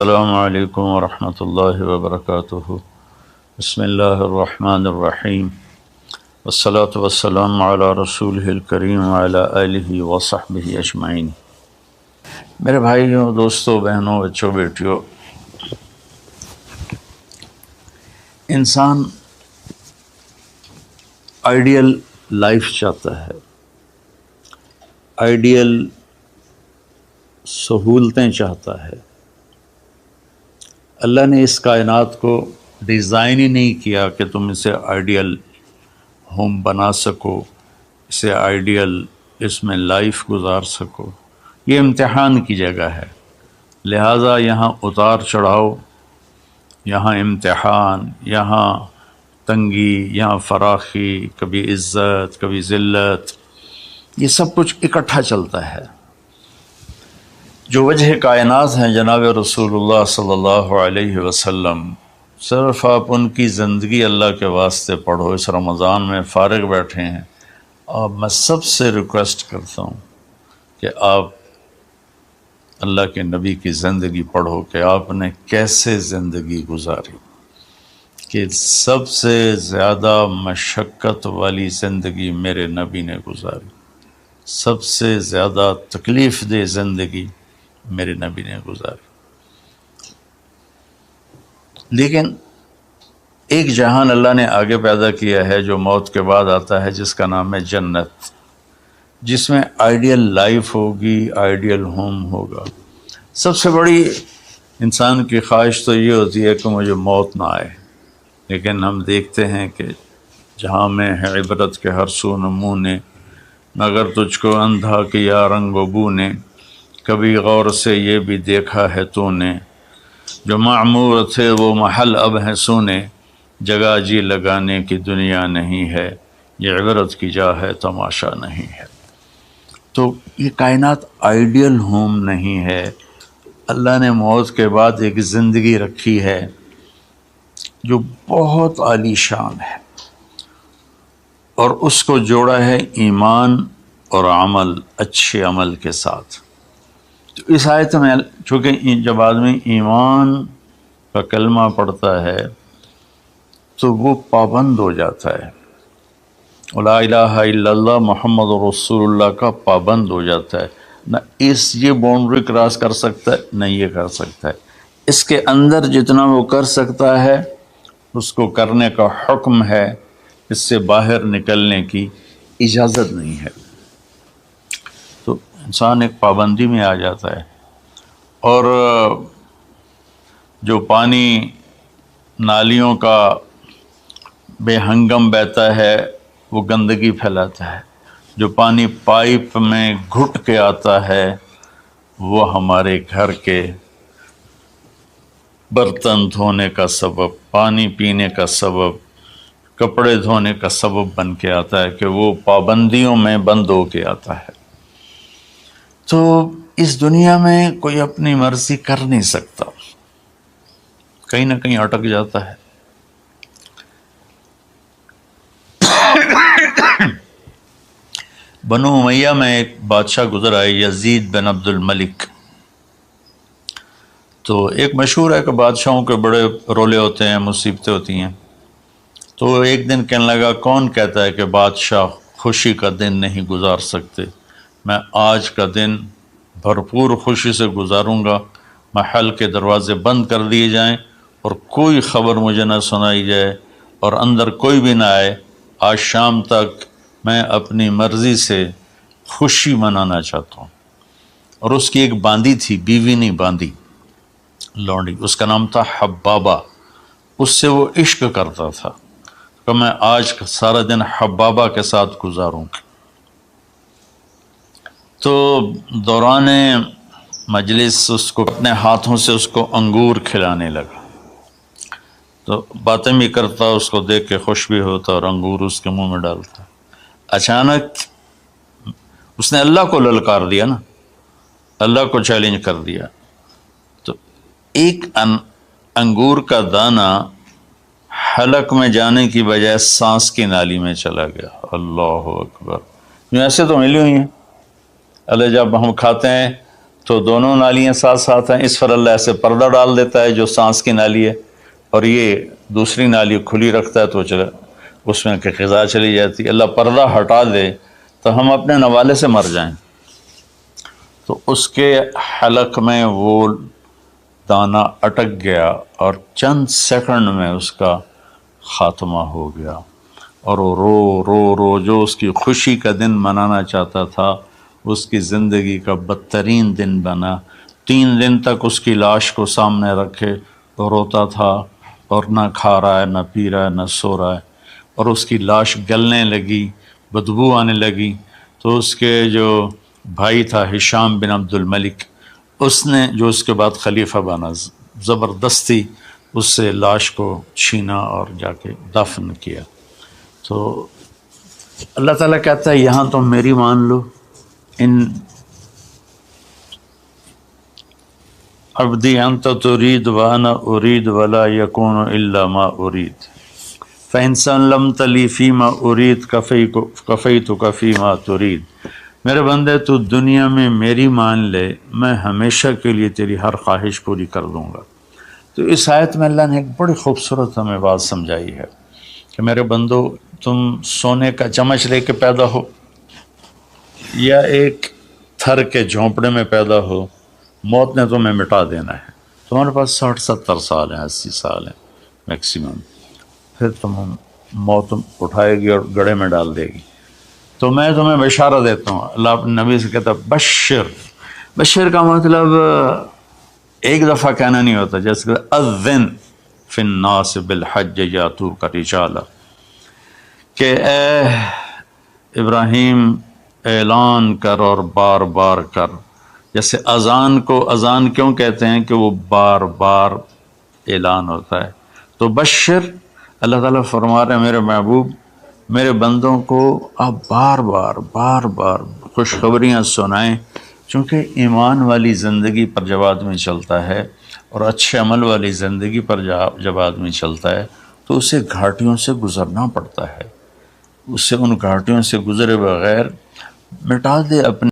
السلام علیکم ورحمۃ اللہ وبرکاتہ۔ بسم اللہ الرحمن الرحیم، والصلاة والسلام علی رسولہ الکریم وعلی آلہ وصحبہ اجمعین۔ میرے بھائیوں، دوستوں، بہنوں، بچوں، بیٹیوں، انسان آئیڈیل لائف چاہتا ہے، آئیڈیل سہولتیں چاہتا ہے۔ اللہ نے اس کائنات کو ڈیزائن ہی نہیں کیا کہ تم اسے آئیڈیل ہوم بنا سکو، اسے آئیڈیل اس میں لائف گزار سکو۔ یہ امتحان کی جگہ ہے، لہٰذا یہاں اتار چڑھاؤ، یہاں امتحان، یہاں تنگی، یہاں فراخی، کبھی عزت، کبھی ذلت، یہ سب کچھ اکٹھا چلتا ہے۔ جو وجہ کائنات ہیں جناب رسول اللہ صلی اللہ علیہ وسلم، صرف آپ ان کی زندگی اللہ کے واسطے پڑھو۔ اس رمضان میں فارغ بیٹھے ہیں، اور میں سب سے ریکویسٹ کرتا ہوں کہ آپ اللہ کے نبی کی زندگی پڑھو کہ آپ نے کیسے زندگی گزاری، کہ سب سے زیادہ مشقت والی زندگی میرے نبی نے گزاری، سب سے زیادہ تکلیف دہ زندگی میرے نبی نے گزاری۔ لیکن ایک جہان اللہ نے آگے پیدا کیا ہے جو موت کے بعد آتا ہے، جس کا نام ہے جنت، جس میں آئیڈیل لائف ہوگی، آئیڈیل ہوم ہوگا۔ سب سے بڑی انسان کی خواہش تو یہ ہوتی ہے کہ مجھے موت نہ آئے، لیکن ہم دیکھتے ہیں کہ جہاں میں ہے عبرت کے ہر سو نمونے، مگر تجھ کو اندھا کیا رنگ و بو نے، کبھی غور سے یہ بھی دیکھا ہے تو نے، جو معمور تھے وہ محل اب ہیں سونے، جگہ جی لگانے کی دنیا نہیں ہے، یہ عبرت کی جا ہے تماشا نہیں ہے۔ تو یہ کائنات آئیڈیل ہوم نہیں ہے۔ اللہ نے موت کے بعد ایک زندگی رکھی ہے جو بہت عالی شان ہے، اور اس کو جوڑا ہے ایمان اور عمل، اچھے عمل کے ساتھ۔ تو اس آیت میں چونکہ جب آدمی ایمان کا کلمہ پڑھتا ہے تو وہ پابند ہو جاتا ہے، لا الہ الا اللہ محمد رسول اللہ کا پابند ہو جاتا ہے، نہ یہ باؤنڈری کراس کر سکتا ہے، نہ یہ کر سکتا ہے۔ اس کے اندر جتنا وہ کر سکتا ہے اس کو کرنے کا حکم ہے، اس سے باہر نکلنے کی اجازت نہیں ہے۔ تو انسان ایک پابندی میں آ جاتا ہے، اور جو پانی نالیوں کا بے ہنگم بہتا ہے وہ گندگی پھیلاتا ہے، جو پانی پائپ میں گھٹ کے آتا ہے وہ ہمارے گھر کے برتن دھونے کا سبب، پانی پینے کا سبب، کپڑے دھونے کا سبب بن کے آتا ہے، کہ وہ پابندیوں میں بند ہو کے آتا ہے۔ تو اس دنیا میں کوئی اپنی مرضی کر نہیں سکتا، کہیں نہ کہیں اٹک جاتا ہے۔ بنو امیہ میں ایک بادشاہ گزر آئے، یزید بن عبد الملک۔ تو ایک مشہور ہے کہ بادشاہوں کے بڑے رولے ہوتے ہیں، مصیبتیں ہوتی ہیں۔ تو ایک دن کہنے لگا، کون کہتا ہے کہ بادشاہ خوشی کا دن نہیں گزار سکتے؟ میں آج کا دن بھرپور خوشی سے گزاروں گا، محل کے دروازے بند کر دیے جائیں اور کوئی خبر مجھے نہ سنائی جائے اور اندر کوئی بھی نہ آئے۔ آج شام تک میں اپنی مرضی سے خوشی منانا چاہتا ہوں۔ اور اس کی ایک باندی تھی، بیوی نہیں باندی، لونڈی، اس کا نام تھا حبابہ۔ اس سے وہ عشق کرتا تھا کہ میں آج سارا دن حبابہ کے ساتھ گزاروں گا۔ تو دوران مجلس اس کو اپنے ہاتھوں سے اس کو انگور کھلانے لگا، تو باتیں بھی کرتا، اس کو دیکھ کے خوش بھی ہوتا اور انگور اس کے منہ میں ڈالتا۔ اچانک اس نے اللہ کو للکار دیا نا، اللہ کو چیلنج کر دیا، تو ایک انگور کا دانہ حلق میں جانے کی بجائے سانس کی نالی میں چلا گیا۔ اللہ اکبر! ایسے تو ملی ہوئی ہیں، اللہ جب ہم کھاتے ہیں تو دونوں نالیاں ساتھ ساتھ ہیں، اس پر اللہ ایسے پردہ ڈال دیتا ہے جو سانس کی نالی ہے، اور یہ دوسری نالی کھلی رکھتا ہے تو چلے اس میں کہ غذا چلی جاتی ہے۔ اللہ پردہ ہٹا دے تو ہم اپنے نوالے سے مر جائیں۔ تو اس کے حلق میں وہ دانہ اٹک گیا اور چند سیکنڈ میں اس کا خاتمہ ہو گیا، اور وہ رو رو رو جو اس کی خوشی کا دن منانا چاہتا تھا اس کی زندگی کا بدترین دن بنا۔ 3 دن تک اس کی لاش کو سامنے رکھے تو روتا تھا، اور نہ کھا رہا ہے، نہ پی رہا ہے، نہ سو رہا ہے، اور اس کی لاش گلنے لگی، بدبو آنے لگی۔ تو اس کے جو بھائی تھا ہشام بن عبد الملک، اس نے جو اس کے بعد خلیفہ بنا، زبردستی اس سے لاش کو چھینا اور جا کے دفن کیا۔ تو اللہ تعالیٰ کہتا ہے یہاں تم میری مان لو، ان عبدی انت ترید وانا ارید ولا یکون الا ما ارید فإن سلمت لی فیما ارید کفیتک فیما ترید۔ میرے بندے تو دنیا میں میری مان لے، میں ہمیشہ کے لیے تیری ہر خواہش پوری کر دوں گا۔ تو اس آیت میں اللہ نے ایک بڑی خوبصورت ہمیں بات سمجھائی ہے کہ میرے بندو، تم سونے کا چمچ لے کے پیدا ہو یا ایک تھر کے جھونپڑے میں پیدا ہو، موت نے تمہیں مٹا دینا ہے۔ تمہارے پاس 60-70 سال ہیں، 80 سال ہیں میکسیمم، پھر موت اٹھائے گی اور گڑھے میں ڈال دے گی۔ تو میں تمہیں بشارہ دیتا ہوں، اللہ اپنے نبی سے کہتا ہے بشر کا مطلب ایک دفعہ کہنا نہیں ہوتا، جیسے کہ اذن فی الناس بالحج یاتوک رجالا، کہ اے ابراہیم اعلان کر اور بار بار کر۔ جیسے اذان کو اذان کیوں کہتے ہیں کہ وہ بار بار اعلان ہوتا ہے۔ تو بشر، اللہ تعالیٰ فرما رہے ہیں میرے محبوب، میرے بندوں کو آپ بار بار خوشخبریاں سنائیں، چونکہ ایمان والی زندگی پر جب آدمی چلتا ہے اور اچھے عمل والی زندگی پر جب آدمی چلتا ہے تو اسے گھاٹیوں سے گزرنا پڑتا ہے، اسے ان گھاٹیوں سے گزرے بغیر مٹا دے اپنے